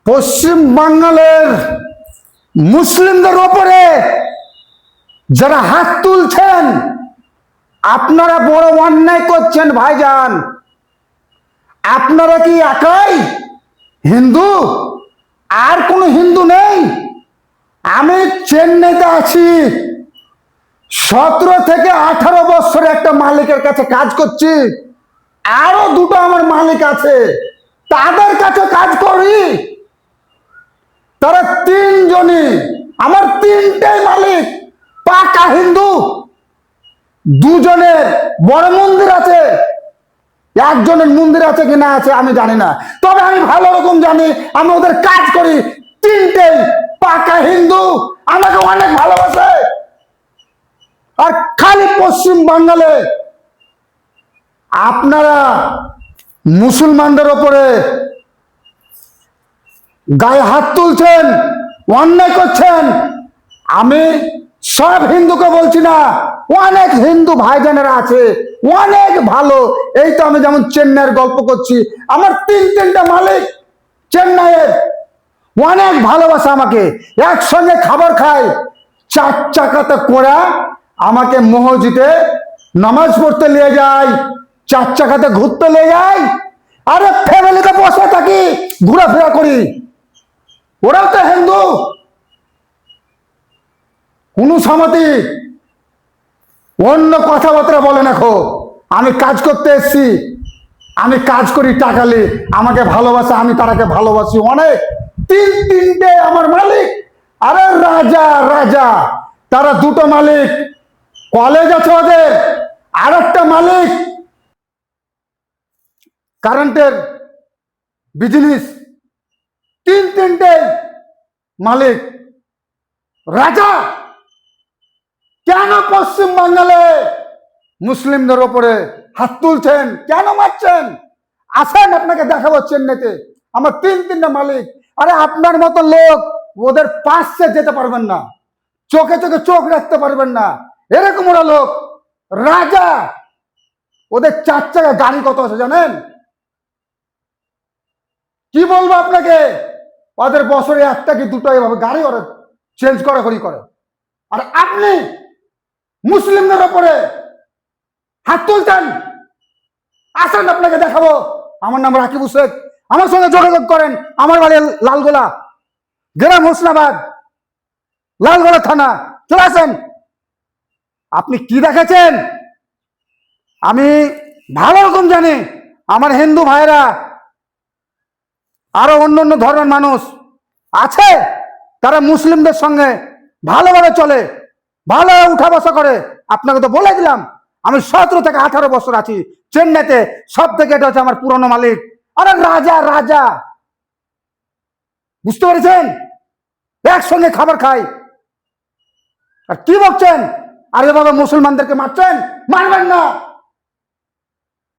পশ্চিম বাংলার মুসলিমদের ওপরে যারা হাত তুলছেন, আপনারা বড় অন্যায় করছেন ভাইজান। আপনারা কি একাই হিন্দু? আর কোনো হিন্দু নেই? আমি চেন্নাইতে আছি, 17 থেকে 18 বছর একটা মালিকের কাছে কাজ করছি। আরো দুটো আমার মালিক আছে, তাদের কাছে কাজ করি। তারা তিনজনই আমার, তিনটাই মালিক পাকা হিন্দু। দুজনের বড় মন্দির আছে, একজনের মন্দির আছে কি না আছে আমি জানি না, তবে আমি ভালো রকম জানি আমি ওদের কাজ করি। তিনটেই পাকা হিন্দু, আমাকে অনেক ভালোবাসে। আর খালি পশ্চিম বাংলায় আপনারা মুসলমানদের ওপরে গায়ে হাত তুলছেন, অন্যায় করছেন। আমি সব হিন্দুকে বলছি না, অনেক হিন্দু ভাইজানেরা আছে অনেক ভালো। এই তো আমি যেমন চেন্নাইয়ের গল্প করছি, আমার তিনটা মালিক চেন্নাইয়ের, অনেক ভালোবাসা আমাকে। একসঙ্গে খাবার খায়, 4 চাকাতে করে আমাকে মসজিদে নামাজ পড়তে নিয়ে যায়, 4 চাকাতে ঘুরতে নিয়ে যায়। আরে ফ্যামিলিতে বসে থাকি, ঘোরাফেরা করি। ওরাও তো হিন্দু। কোন সমাতি অন্য কথাবার্তা বলে রাখো। আমি কাজ করতে এসছি, আমি কাজ করি টাকালে, আমাকে ভালোবাসে, আমি তারাকে ভালোবাসি অনেক। তিনটে আমার মালিক। আরে রাজা রাজা, তারা দুটো মালিক, কলেজ আছে ওদের। আর একটা মালিক কারেন্টের বিজনেস। তিনটে মালিক রাজা। কেন পশ্চিম বাংলায় মুসলিমদের ওপরে হাত তুলছেন, কেন মারছেন? আসেন আপনাকে দেখাবো চেন্নাইতে আমার তিনটা মালিক। আরে আপনার মতো লোক ওদের পাশে যেতে পারবেন না, চোখে চোখে চোখ রাখতে পারবেন না, এরকম ওরা লোক রাজা। ওদের 4 চাকা গাড়ি কত আছে জানেন? কি বলবো আপনাকে, ওদের বছরে একটা কি দুটো এভাবে গাড়ি ওরা চেঞ্জ করি করে। আর আপনি মুসলিমদের ওপরে হাত তুলতেন। আসেন আপনাকে দেখাবো। আমার নাম রাকিব শেখ, আমার সঙ্গে যোগাযোগ করেন। আমার বাড়ি লালগোলা, গ্রাম হোসনাবাদ, লালগোলা থানা। চলে আসেন। আপনি কি দেখেছেন আমি ভালো রকম জানি। আমার হিন্দু ভাইরা আরো অন্য ধর্মের মানুষ আছে, তারা মুসলিমদের সঙ্গে ভালোভাবে চলে, ভালো উঠা বসা করে। আপনাকে তো বলে দিলাম আমি 17 থেকে 18 বছর আছি চেন্নাইতে। সব থেকে এটা হচ্ছে আমার পুরনো মালিক। আরে রাজা রাজা, বুঝতে পেরেছেন? একসঙ্গে খাবার খাই। আর কি বলছেন? আরে বাবা মুসলমানদেরকে মারছেন, মারবেন না।